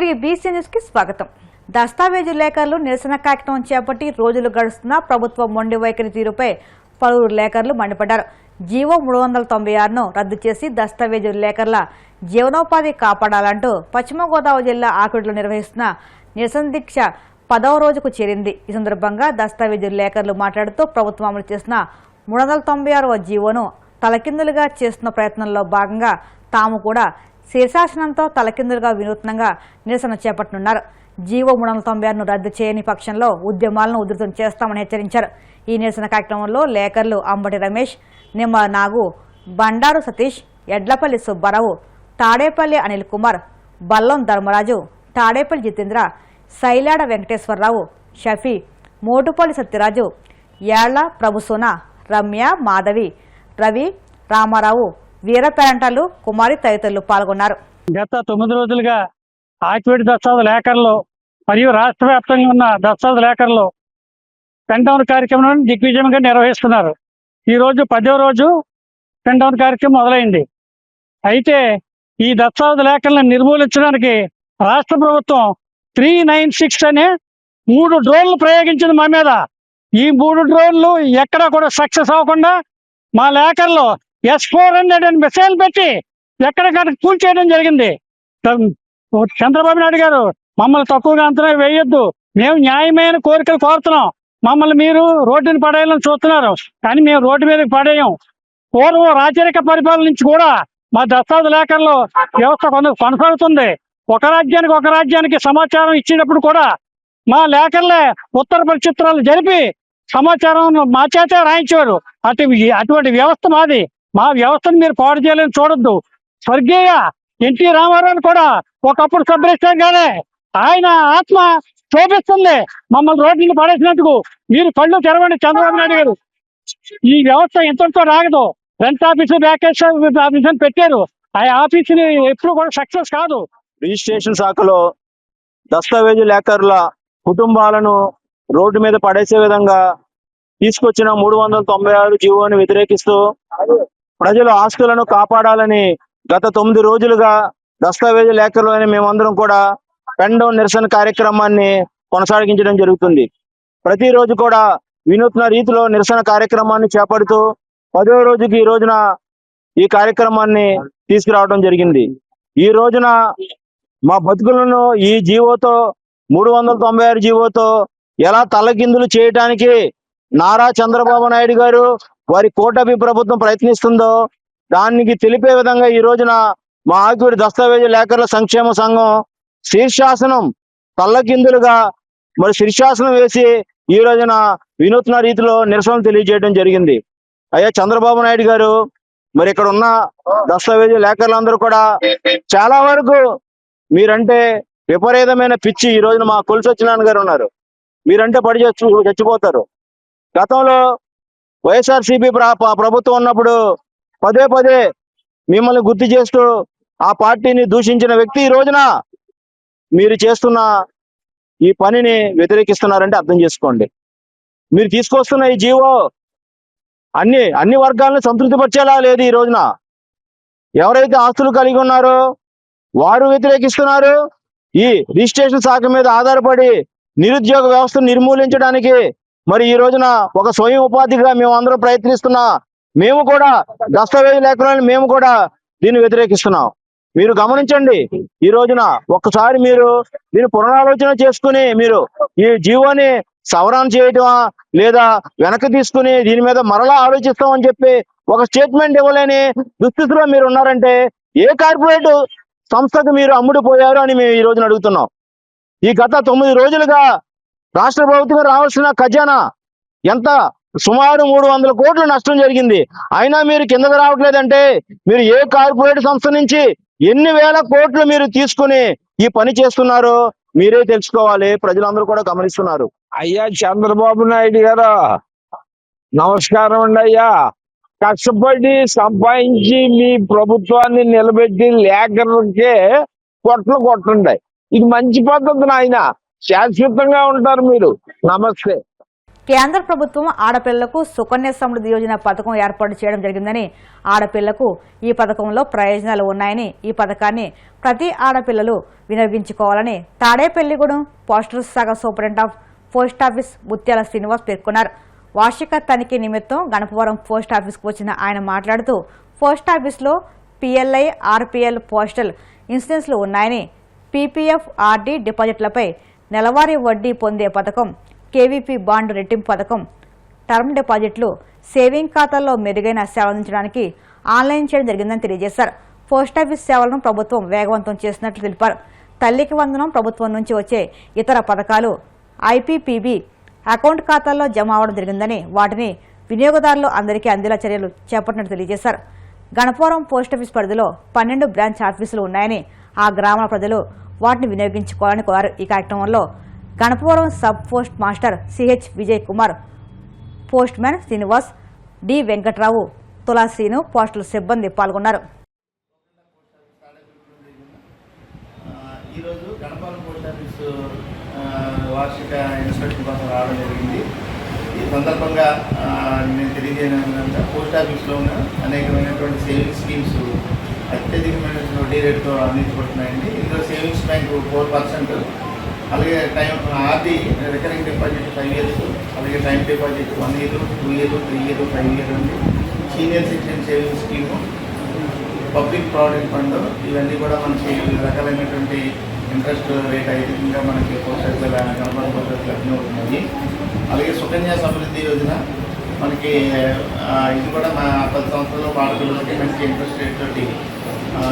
తిరిగి BC news కి స్వాగతం. దస్తావేజు లేఖర్లు నిరసన కార్యక్రమం చేపట్టి రోజులు గడుస్తున్న ప్రభుత్వ మొండి వైఖరి తీరుపై పలువురు లేఖర్లు మండిపడ్డారు. జీవో 396ను రద్దు చేసి దస్తావేజు లేఖర్ల జీవనోపాధి కాపాడాలంటూ పశ్చిమ గోదావరి జిల్లా ఆకుడిలో నిర్వహిస్తున్న నిరసన దీక్ష 10వ రోజుకు చేరింది. ఈ సందర్భంగా దస్తావేజు లేఖర్లు మాట్లాడుతూ ప్రభుత్వం అమలు చేసిన 396వ జీవోను తలకిందులుగా చేస్తున్న ప్రయత్నంలో భాగంగా తాము కూడా శీర్షాసనంతో తలకిందులుగా వినూత్నంగా నిరసన చేపట్టనున్నారు. జీవో 396ను రద్దు చేయని పక్షంలో ఉద్యమాలను ఉధృతం చేస్తామని హెచ్చరించారు. ఈ నిరసన కార్యక్రమంలో లేఖర్లు అంబటి రమేష్, నిమ్మ నాగు, బండారు సతీష్, ఎడ్లపల్లి సుబ్బారావు, తాడేపల్లి అనిల్ కుమార్, బల్లం ధర్మరాజు, తాడేపల్లి జితేంద్ర, సైలాడ వెంకటేశ్వరరావు, షఫీ, మోటుపల్లి సత్యరాజు, యాళ్ల ప్రభుసోన, రమ్య, మాధవి, రవి, రామారావు, వీరపెరంటలు, కుమారి తదితరులు పాల్గొన్నారు. గత 9 రోజులుగా ఆక్వేట్ దస్తావేజు లేఖర్లు మరియు రాష్ట్ర వ్యాప్తంగా ఉన్న దస్తావేజు లేఖర్లు పెన్ డౌన్ కార్యక్రమాన్ని దిగ్విజయంగా నిర్వహిస్తున్నారు. ఈ రోజు 10వ రోజు పెన్ డౌన్ కార్యక్రమం మొదలైంది. అయితే ఈ దస్తావేజు లేఖలను నిర్మూలించడానికి రాష్ట్ర ప్రభుత్వం 396 అనే 3 డ్రోన్లు ప్రయోగించింది మా మీద. ఈ 3 డ్రోన్లు ఎక్కడా కూడా సక్సెస్ అవ్వకుండా మా లేఖర్లు S-400 అని మిసైల్ పెట్టి ఎక్కడికక్కడ కూల్చేయడం జరిగింది. చంద్రబాబు నాయుడు గారు మమ్మల్ని తక్కువగా అంచనా వేయొద్దు, మేము న్యాయమైన కోరికలు కోరుతున్నాం, మమ్మల్ని మీరు రోడ్డుని పడేయాలని చూస్తున్నారు, కానీ మేము రోడ్డు మీదకి పడేయం. పూర్వం రాచరిక పరిపాలన నుంచి కూడా మా దస్తావేజు లేఖర్లు వ్యవస్థ కొనసాగుతుంది. ఒక రాజ్యానికి సమాచారం ఇచ్చినప్పుడు కూడా మా లేఖర్లే ఉత్తర పరిచిత్రాలు జరిపి సమాచారం మా చేతే రాయించేవారు. అటువంటి వ్యవస్థ మాది. మా వ్యవస్థను మీరు పాడు చేయాలని చూడొద్దు. స్వర్గీయ ఎన్టీ రామారావు కూడా ఒకప్పుడు సభ్యస్థంగానే ఆయన ఆత్మ శోభిస్తుంది మమ్మల్ని రోడ్డుని పడేసినందుకు. మీరు కళ్ళు తెరవండి చంద్రబాబు నాయుడు గారు. ఈ వ్యవస్థ ఎంతటితో రాగదు. రెంట్ ఆఫీసు, బ్యాకేజ్ ఆఫీస్ అని పెట్టారు. ఆ ఆఫీసుని ఎప్పుడు కూడా సక్సెస్ కాదు. రిజిస్ట్రేషన్ శాఖలో దస్తావేజు లేఖరుల కుటుంబాలను రోడ్డు మీద పడేసే విధంగా తీసుకొచ్చిన 396 జీవోని వ్యతిరేకిస్తూ ప్రజల ఆస్తులను కాపాడాలని గత 9 రోజులుగా దస్తావేజు లేఖరులు అని మేమందరం కూడా పెన్ డౌన్ నిరసన కార్యక్రమాన్ని కొనసాగించడం జరుగుతుంది. ప్రతిరోజు కూడా వినూత్న రీతిలో నిరసన కార్యక్రమాన్ని చేపడుతూ 10వ రోజుకి ఈ రోజున ఈ కార్యక్రమాన్ని తీసుకురావడం జరిగింది. ఈ రోజున మా బతుకులను ఈ జీవోతో 396 జీవోతో ఎలా తలకిందులు చేయడానికి నారా చంద్రబాబు నాయుడు గారు వారి కూటమి ప్రభుత్వం ప్రయత్నిస్తుందో దానికి తెలిపే విధంగా ఈ రోజున మా ఆక్వేట్ దస్తావేజు లేఖర్ల సంక్షేమ సంఘం శీర్షాసనం తల్లకిందులుగా మరి శీర్షాసనం వేసి ఈ రోజున వినూత్న రీతిలో నిరసన తెలియజేయడం జరిగింది. అయ్యా చంద్రబాబు నాయుడు గారు, మరి ఇక్కడ ఉన్న దస్తావేజు లేఖర్లందరూ కూడా చాలా వరకు మీరంటే విపరీతమైన పిచ్చి. ఈ రోజున మా కొలుసు సత్యనారాయణ గారు ఉన్నారు, మీరంటే పడి చచ్చిపోతారు. గతంలో వైఎస్ఆర్సీపీ ప్రభుత్వం ఉన్నప్పుడు పదే మిమ్మల్ని గుర్తు చేస్తూ ఆ పార్టీని దూషించిన వ్యక్తి ఈ రోజున మీరు చేస్తున్న ఈ పనిని వ్యతిరేకిస్తున్నారంటే అర్థం చేసుకోండి. మీరు తీసుకొస్తున్న ఈ జీవో అన్ని వర్గాలను సంతృప్తిపరిచేలా లేదు. ఈ రోజున ఎవరైతే ఆస్తులు కలిగి ఉన్నారో వారు వ్యతిరేకిస్తున్నారు. ఈ రిజిస్ట్రేషన్ శాఖ మీద ఆధారపడి నిరుద్యోగ వ్యవస్థను నిర్మూలించడానికి మరి ఈ రోజున ఒక స్వయం ఉపాధిగా మేము అందరం ప్రయత్నిస్తున్నా. మేము కూడా దస్తావేజు లేఖలను మేము కూడా దీన్ని వ్యతిరేకిస్తున్నాం. మీరు గమనించండి, ఈ రోజున ఒక్కసారి మీరు దీన్ని పునరాలోచన చేసుకుని మీరు ఈ జీవోని సవరణ చేయటమా లేదా వెనక్కి తీసుకుని దీని మీద మరలా ఆలోచిస్తామని చెప్పి ఒక స్టేట్మెంట్ ఇవ్వలేని దుస్థితిలో మీరు ఉన్నారంటే ఏ కార్పొరేట్ సంస్థకు మీరు అమ్ముడిపోయారు అని మేము ఈ రోజున అడుగుతున్నాం. ఈ గత 9 రోజులుగా రాష్ట్ర ప్రభుత్వం రావాల్సిన ఖజానా ఎంత? సుమారు 300 కోట్ల నష్టం జరిగింది. అయినా మీరు కిందకు రావట్లేదంటే మీరు ఏ కార్పొరేట్ సంస్థ నుంచి ఎన్ని వేల కోట్లు మీరు తీసుకుని ఈ పని చేస్తున్నారో మీరే తెలుసుకోవాలి. ప్రజలందరూ కూడా గమనిస్తున్నారు. అయ్యా చంద్రబాబు నాయుడు గారు నమస్కారం అండి. అయ్యా కష్టపడి సంపాదించి మీ ప్రభుత్వాన్ని నిలబెట్టి లేఖలకే కొట్టండి. ఇది మంచి పద్ధతి నాయన, శాశ్వతంగా ఉంటారు మీరు. నమస్తే. కేంద్ర ప్రభుత్వం ఆడపిల్లలకు సుకన్య సమృద్ధి యోజన పథకం ఏర్పాటు చేయడం జరిగిందని, ఆడపిల్లకు ఈ పథకంలో ప్రయోజనాలు ఉన్నాయని, ఈ పథకాన్ని ప్రతి ఆడపిల్లలు వినియోగించుకోవాలని తాడేపల్లిగూడెం పోస్టల్ శాఖ సూపరింటెండెంట్ ఆఫ్ పోస్ట్ ఆఫీస్ ముత్యాల శ్రీనివాస్ పేర్కొన్నారు. వార్షిక తనిఖీ నిమిత్తం గణపవరం పోస్ట్ ఆఫీస్కు వచ్చిన ఆయన మాట్లాడుతూ పోస్ట్ ఆఫీస్లో PLI, RPL పోస్టల్ ఇన్సూరెన్స్లు ఉన్నాయని, PPF, RD డిపాజిట్లపై నెలవారీ వడ్డీ పొందే పథకం, KVP బాండ్ రెట్టింపు పథకం, టర్మ్ డిపాజిట్లు, సేవింగ్ ఖాతాల్లో మెరుగైన సేవలు అందించడానికి ఆన్లైన్ చేయడం జరిగిందని తెలియజేశారు. పోస్టాఫీస్ సేవలను ప్రభుత్వం వేగవంతం చేసినట్లు తెలిపారు. తల్లికి వందనం, ప్రభుత్వం నుంచి వచ్చే ఇతర పథకాలు IPPB అకౌంట్ ఖాతాల్లో జమ అవడం జరిగిందని, వాటిని వినియోగదారులు అందరికీ అందేలా చర్యలు చేపట్టినట్లు తెలియజేశారు. గణపవరం పోస్టాఫీస్ పరిధిలో 12 బ్రాంచ్ ఆఫీసులు ఉన్నాయని, ఆ గ్రామాల ప్రజలు వాటిని వినియోగించుకోవాలని కోరారు. ఈ కార్యక్రమంలో Ganapavaram sub post master CH Vijay Kumar, postman Srinivas, D Venkatrao, Tulasrinu postal సిబ్బంది పాల్గొన్నారు. ఈరోజు గణపవరం పోస్ట్ ఆఫీసు వార్షిక ఇన్స్పెక్షన్ కోసం రావడం జరిగింది. ఈ సందర్భంగా నేను తెలియజేయడం పోస్ట్ ఆఫీస్లో ఉన్న అనేకమైనటువంటి సేవింగ్స్ స్కీమ్స్ అత్యధికమైన వడ్డీ రేటుతో అందించబడుతున్నాయండి. ఇందులో సేవింగ్స్ బ్యాంకు 4%, అలాగే RD రికరింగ్ డిపాజిట్ 5 years, అలాగే time deposit 1 year, 2 years, 3 years, 5 years ఉంది. Senior citizen savings scheme, public provident fund, ఇవన్నీ కూడా మనకి వివిధ రకాలైనటువంటి ఇంట్రెస్ట్ రేట్ అధికంగా మనకి పోస్ట్ ఆఫీసుల గణపవరం పోస్ట్ ఆఫీసులు అన్నీ అవుతున్నాయి. అలాగే సుకన్య సమృద్ధి యోజన మనకి ఇది కూడా మా 10 సంవత్సరాల ఆడపిల్లలకి మంచి ఇంట్రెస్ట్ రేట్ తోటి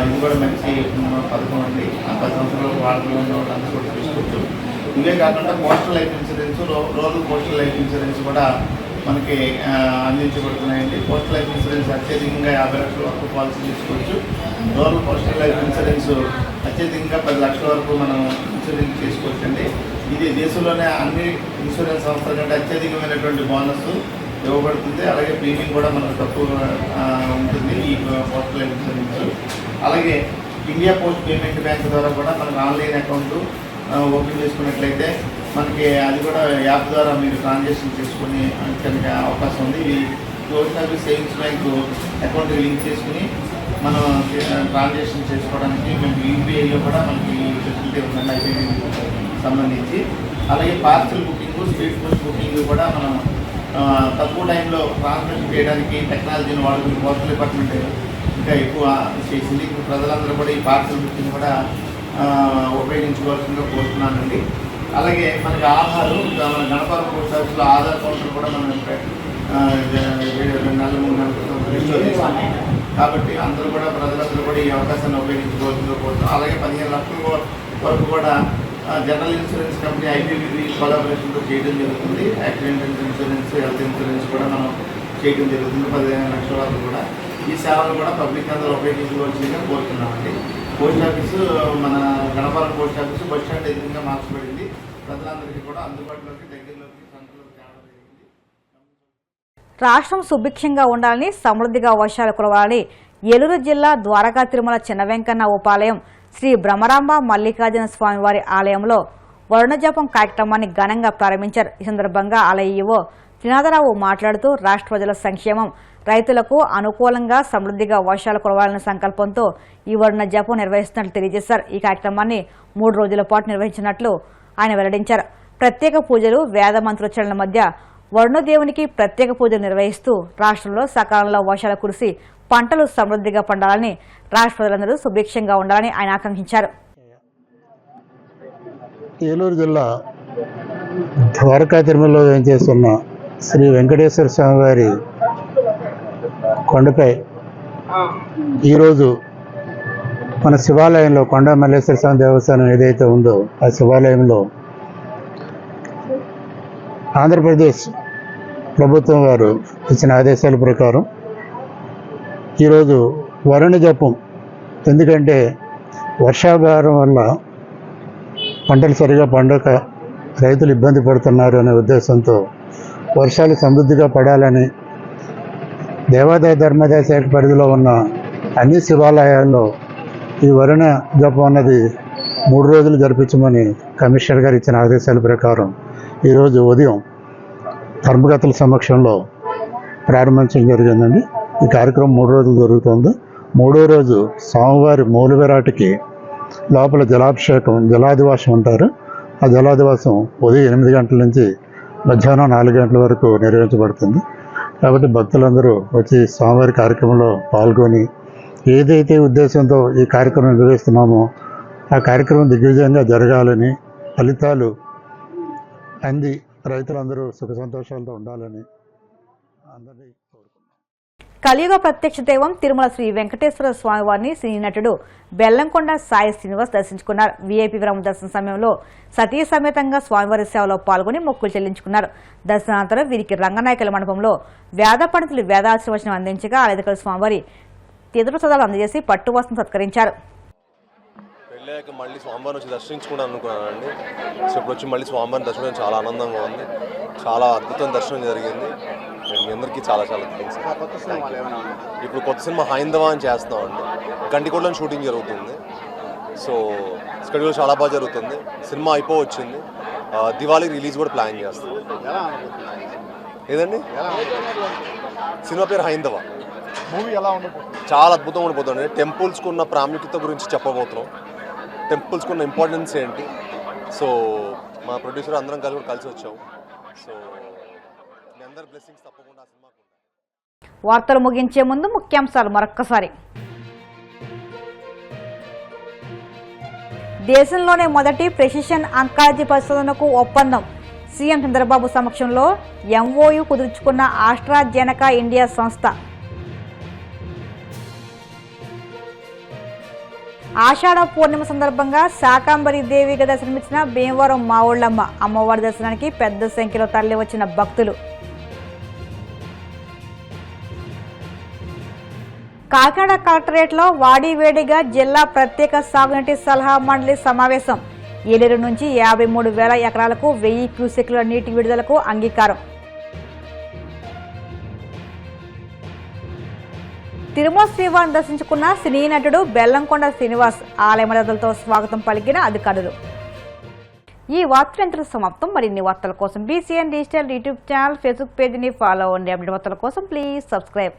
ఇది కూడా మంచి పథకం అండి. ఆ 10 సంవత్సరాల ఆడపిల్లలు ఉన్న వాళ్ళందరూ కూడా తీసుకోవచ్చు. ఇవే కాకుండా postal life insurance, rural postal life insurance కూడా మనకి అందించబడుతున్నాయండి. పోస్టల్ లైఫ్ ఇన్సూరెన్స్ అత్యధికంగా 50 లక్షల వరకు పాలసీ తీసుకోవచ్చు. రూరల్ పోస్టల్ లైఫ్ ఇన్సూరెన్స్ అత్యధికంగా 10 లక్షల వరకు మనం ఇన్సూరెన్స్ తీసుకోవచ్చండి. ఇది దేశంలోనే అన్ని ఇన్సూరెన్స్ సంస్థల కంటే అత్యధికమైనటువంటి బోనస్ ఇవ్వబడుతుంది. అలాగే ప్రీమియం కూడా మనకు తక్కువ ఉంటుంది ఈ పోస్టల్ లైఫ్ ఇన్సూరెన్స్. అలాగే ఇండియా పోస్ట్ పేమెంట్ బ్యాంక్ ద్వారా కూడా మనకు ఆన్లైన్ అకౌంట్ ఓపెన్ చేసుకున్నట్లయితే మనకి అది కూడా యాప్ ద్వారా మీరు ట్రాన్సాక్షన్ చేసుకుని కనుక అవకాశం ఉంది. ఈ post office savings bank account link చేసుకుని మనం ట్రాన్సాక్షన్ చేసుకోవడానికి మేము UPIలో కూడా మనకి ఫెసిలిటీ ఉందండి IPPB సంబంధించి. అలాగే parcel booking, street post booking కూడా మనం తక్కువ టైంలో ట్రాన్స్మిషన్ చేయడానికి టెక్నాలజీని వాడుకుని పోస్టల్ డిపార్ట్మెంట్ ఇంకా ఎక్కువ చేసింది. ఇప్పుడు ప్రజలందరూ కూడా ఈ పార్సల్ బుకింగ్ కూడా ఉపయోగించుకోవాల్సిందిగా కోరుతున్నానండి. అలాగే మనకి ఆధార్, మన గణపవరం పోస్ట్ ఆఫీస్లో ఆధార్ కౌంటర్ కూడా మనం 2 నెలలు 3 నెలల క్రితం రిజిస్టర్ చేసాము. కాబట్టి అందరూ కూడా ప్రజలందరూ కూడా ఈ అవకాశాన్ని ఉపయోగించుకోవాల్సిందిగా కోరుతున్నాం. అలాగే 15 లక్షల వరకు కూడా జనరల్ ఇన్సూరెన్స్ కంపెనీ IPPB కొలాబరేషన్తో చేయడం జరుగుతుంది. యాక్సిడెంటల్ ఇన్సూరెన్స్, హెల్త్ ఇన్సూరెన్స్ కూడా మనం చేయడం జరుగుతుంది. 15 లక్షల వరకు కూడా ఈ సేవలు కూడా పబ్లిక్ అందరూ ఉపయోగించుకోవాల్సిందిగా కోరుతున్నామండి. పోస్ట్ ఆఫీసు మన Ganapavaram post office bus stand ఎదురుగా మార్చబడింది. ప్రజలందరికీ కూడా అందుబాటులోకి దగ్గరలోకి సంఖ్యలోకి తేవడం జరిగింది. రాష్ట్రం సుభిక్షంగా ఉండాలని, సమృద్ధిగా వర్షాలు కురవాలని ఏలూరు జిల్లా ద్వారకా తిరుమల చిన్న వెంకన్న ఉపాలయం శ్రీ బ్రహ్మరాంబ మల్లికార్జున స్వామివారి ఆలయంలో వరుణజపం కార్యక్రమాన్ని ఘనంగా ప్రారంభించారు. ఈ సందర్భంగా ఆలయ ఈవో త్రినాథరావు మాట్లాడుతూ రాష్ట్ర ప్రజల సంక్షేమం, రైతులకు అనుకూలంగా సమృద్ధిగా వర్షాలు కురవాలనే సంకల్పంతో ఈ వరుణ జపం నిర్వహిస్తున్నట్లు తెలియజేశారు. ఈ కార్యక్రమాన్ని 3 రోజుల పాటు నిర్వహించినట్లు ఆయన వెల్లడించారు. ప్రత్యేక పూజలు, వేద మంత్రోచ్చరణల మధ్య వరుణదేవునికి ప్రత్యేక పూజలు నిర్వహిస్తూ రాష్ట్రంలో సకాలంలో వర్షాలు కురిసి పంటలు సమృద్ధిగా పండాలని, రాష్ట్ర ప్రజలందరూ సుభిక్షంగా ఉండాలని ఆయన ఆకాంక్షించారు. ఏలూరు జిల్లా ద్వారకా తిరుమలలో వేంచేస్తున్న శ్రీ వెంకటేశ్వర స్వామి వారి కొండపై ఈరోజు మన శివాలయంలో కొండ మల్లేశ్వర స్వామి దేవస్థానం ఏదైతే ఉందో ఆ శివాలయంలో ఆంధ్రప్రదేశ్ ప్రభుత్వం వారు ఇచ్చిన ఆదేశాల ప్రకారం ఈరోజు వరుణ జపం, ఎందుకంటే వర్షాభారం వల్ల పంటలు సరిగా పండక రైతులు ఇబ్బంది పడుతున్నారు అనే ఉద్దేశంతో వర్షాలు సమృద్ధిగా పడాలని దేవాదాయ ధర్మాదాయ శాఖ పరిధిలో ఉన్న అన్ని శివాలయాల్లో ఈ వరుణ జపం అన్నది 3 రోజులు జరిపించమని కమిషనర్ గారు ఇచ్చిన ఆదేశాల ప్రకారం ఈరోజు ఉదయం ధర్మకర్తల సమక్షంలో ప్రారంభించడం జరిగిందండి. ఈ కార్యక్రమం 3 రోజులు జరుగుతుంది. 3వ రోజు స్వామివారి మూల విరాటికి లోపల జలాభిషేకం, జలాదివాసం అంటారు. ఆ జలాదివాసం ఉదయం 8 గంటల నుంచి మధ్యాహ్నం 4 గంటల వరకు నిర్వహించబడుతుంది. కాబట్టి భక్తులందరూ వచ్చి స్వామివారి కార్యక్రమంలో పాల్గొని ఏదైతే ఉద్దేశంతో ఈ కార్యక్రమం నిర్వహిస్తున్నామో ఆ కార్యక్రమం దిగ్విజయంగా జరగాలని, ఫలితాలు అంది రైతులందరూ సుఖ సంతోషాలతో ఉండాలని అందరినీ కోరుకుంటున్నాను. కలియుగ ప్రత్యక్ష దైవం తిరుమల శ్రీ వెంకటేశ్వర స్వామి వారిని సినీ నటుడు బెల్లంకొండ సాయి శ్రీనివాస్ దర్శించుకున్నారు. వీఐపీ విరామ దర్శన సమయంలో సతీ సమేతంగా స్వామివారి సేవలో పాల్గొని మొక్కులు చెల్లించుకున్నారు. దర్శనానంతరం వీరికి రంగనాయకుల మండపంలో వేద పండితులు వేదాశీర్వచనం అందించగా ఆలయకల స్వామివారి తీర్థప్రసాదాలు అందజేసి పట్టు వస్త్రం సత్కరించారు. పెళ్ళాక మళ్ళీ స్వామివారిని వచ్చి దర్శించుకుంటాను అనుకున్నానండి. సో ఇప్పుడు వచ్చి మళ్ళీ స్వామివారిని దర్శించడం చాలా ఆనందంగా ఉంది. చాలా అద్భుతమైన దర్శనం జరిగింది. మీ అందరికీ చాలా చాలా థ్యాంక్స్. ఇప్పుడు కొత్త సినిమా హైందవ అని చేస్తామండి. గంటికోటలో షూటింగ్ జరుగుతుంది. సో స్కెడ్యూల్ చాలా బాగా జరుగుతుంది. సినిమా అయిపోవచ్చింది. దివాళీ రిలీజ్ కూడా ప్లాన్ చేస్తాం. ఏదండి సినిమా పేరు హైందవ. మూవీ ఎలా ఉండబోతుంది? చాలా అద్భుతంగా ఉండిపోతుంది. టెంపుల్స్కి ఉన్న ప్రాముఖ్యత గురించి చెప్పబోతున్నాం. టెంపుల్స్కి ఉన్న ఇంపార్టెన్స్ ఏంటి. సో మా ప్రొడ్యూసర్ అందరం కలిసి వచ్చాము. సో మీ అందరి బ్లెస్సింగ్స్ తప్పకుండా ఆ సినిమాకు ఉంటాయి. వార్తలు ముగించే ముందు ముఖ్యాంశాలు మరొక్కసారి. దేశంలోనే మొదటి ప్రెసిషన్ అంకాలజీ పరిశోధనకు ఒప్పందం. సీఎం చంద్రబాబు సమక్షంలో ఎంఓయు కుదుర్చుకున్న ఆస్ట్రాజెనకా ఇండియా సంస్థ. ఆషాఢ పూర్ణిమ సందర్భంగా శాకాంబరి దేవిగా దర్శనమిచ్చిన భీమవరం మావుళ్లమ్మ. అమ్మవారి దర్శనానికి పెద్ద సంఖ్యలో తరలి వచ్చిన భక్తులు. కాకినాడ కలెక్టరేట్లో వాడివేడిగా జిల్లా ప్రత్యేక సాగునీటి సలహా మండలి సమావేశం. ఏలేరు నుంచి 53,000 ఎకరాలకు 1000 క్యూసెక్ల నీటి విడుదలకు అంగీకారం. తిరుమల శ్రీవారిని దర్శించుకున్న సినీ నటుడు బెల్లంకొండ శ్రీనివాస్. ఆలయ మర్యాదలతో స్వాగతం పలికిన అధికారులు. ఈ వార్తలు సమాప్తం. మరిన్ని వార్తల కోసం BCN digital YouTube channel, Facebook పేజీని ఫాలో అవ్వండి. అప్డేట్ వార్తల కోసం ప్లీజ్ సబ్స్క్రైబ్.